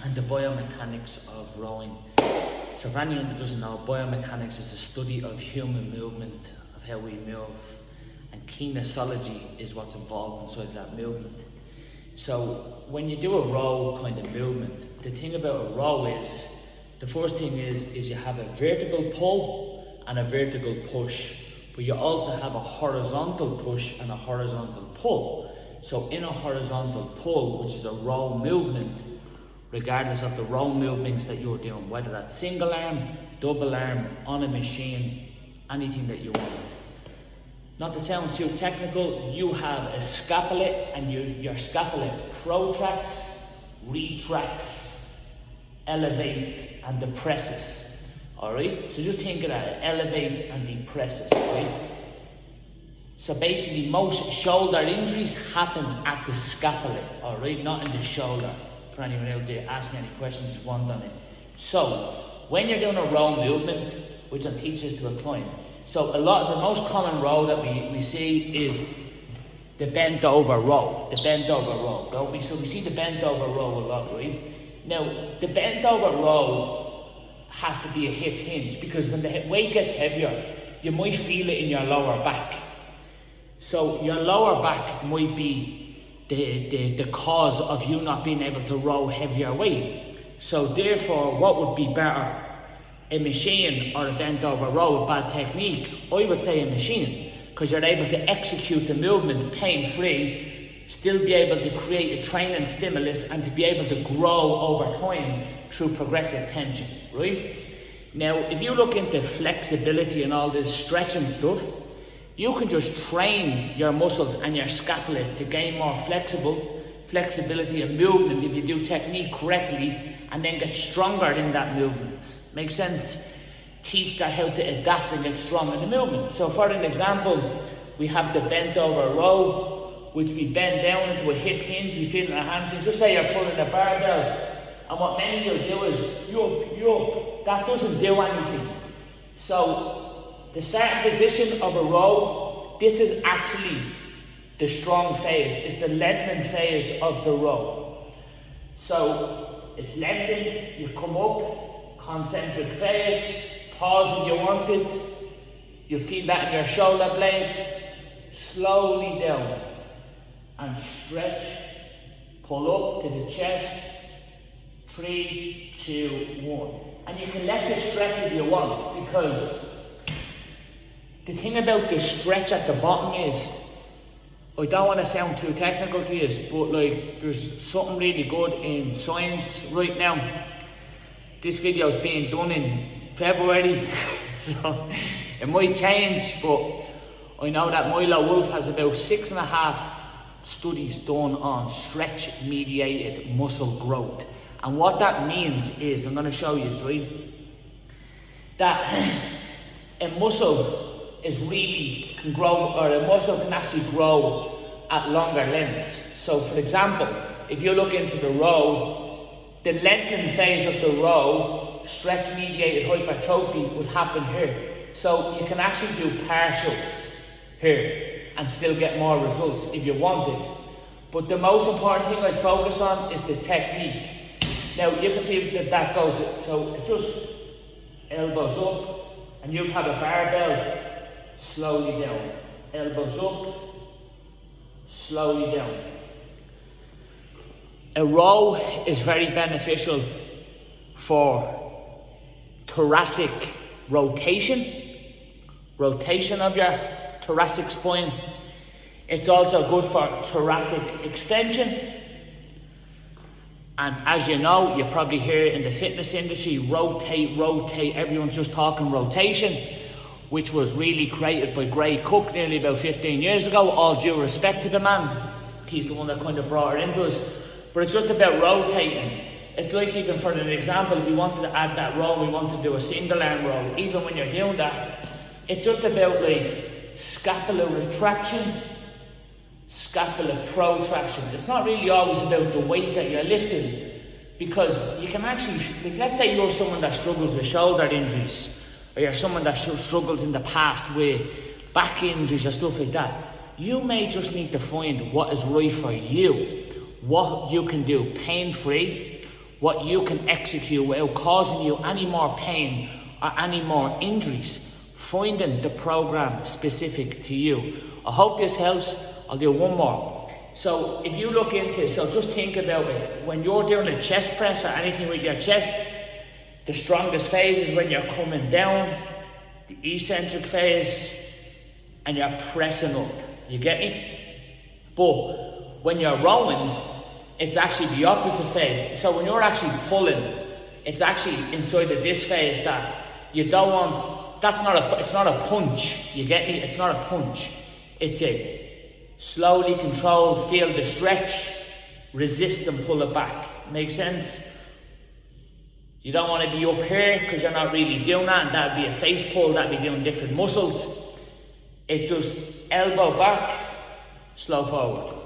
and the biomechanics of rowing. So for anyone who doesn't know, biomechanics is the study of human movement, of how we move, and kinesiology is what's involved inside that movement. So when you do a row kind of movement, the thing about a row is, the first thing is you have a vertical pull and a vertical push, but you also have a horizontal push and a horizontal pull. So in a horizontal pull, which is a row movement, regardless of the row movements that you're doing, whether that's single arm, double arm, on a machine, anything that you want. Not to sound too technical, you have a scapulet, and your scapulet protracts, retracts, elevates and depresses. Alright? So just think of that, it elevates and depresses, right? So basically most shoulder injuries happen at the scapulet, alright? Not in the shoulder. For anyone out there, ask me any questions you want on it. So when you're doing a row movement, which I'm teaching to a client, so the most common row that we see is the bent over row. The bent over row. So we see the bent over row a lot, right? Now, the bent over row has to be a hip hinge, because when the weight gets heavier, you might feel it in your lower back. So your lower back might be the cause of you not being able to row heavier weight. So therefore, what would be better? A machine or a bent over row with bad technique? I would say a machine, because you're able to execute the movement pain-free, still be able to create a training stimulus, and to be able to grow over time through progressive tension, right? Now, if you look into flexibility and all this stretching stuff, you can just train your muscles and your scapula to gain more flexibility and movement if you do technique correctly, and then get stronger in that movement. Makes sense? Teach that how to adapt and get strong in the movement. So for an example, we have the bent over row, which we bend down into a hip hinge, we feel in our hamstrings. Just say you're pulling a barbell, and what many will do is, yup, that doesn't do anything. So the starting position of a row, this is actually the strong phase, it's the lengthening phase of the row. So it's lengthened, you come up, concentric phase, pause if you want it, you'll feel that in your shoulder blades, slowly down, and stretch, pull up to the chest, 3, 2, 1. And you can let this stretch if you want, because the thing about the stretch at the bottom is, I don't want to sound too technical to you, but like, there's something really good in science right now. This video is being done in February, so it might change, but I know that 𝗲𝗏 has about 6.5 studies done on stretch-mediated muscle growth. And what that means is, I'm going to show you, right, that a muscle can grow, or a muscle can actually grow at longer lengths. So for example, if you look into the row, the lengthening phase of the row, stretch-mediated hypertrophy, would happen here. So you can actually do partials here and still get more results if you wanted. But the most important thing I focus on is the technique. Now you can see that goes, so it just elbows up, and you'd have a barbell, slowly down, elbows up, slowly down. A row is very beneficial for thoracic rotation of your thoracic spine. It's also good for thoracic extension. And as you know, you probably hear in the fitness industry, rotate, everyone's just talking rotation, which was really created by Gray Cook nearly about 15 years ago. All due respect to the man, he's the one that kind of brought it into us. But it's just about rotating. It's like, even for an example, if we wanted to add that row, we want to do a single arm row, even when you're doing that, it's just about like scapular retraction, scapular protraction. It's not really always about the weight that you're lifting, because you can actually, like, let's say you're someone that struggles with shoulder injuries, or you're someone that struggles in the past with back injuries or stuff like that. You may just need to find what is right for you, what you can do pain-free, what you can execute without causing you any more pain or any more injuries. Finding the program specific to you. I hope this helps. I'll do one more. So if you look into, so just think about it. When you're doing a chest press or anything with your chest, the strongest phase is when you're coming down, the eccentric phase, and you're pressing up. You get me? But when you're rowing, it's actually the opposite phase. So when you're actually pulling, it's actually inside of this phase that you don't want. It's not a punch. You get me? It's not a punch. It's a slowly controlled, feel the stretch, resist and pull it back. Make sense? You don't want to be up here because you're not really doing that, and that'd be a face pull, that'd be doing different muscles. It's just elbow back, slow forward.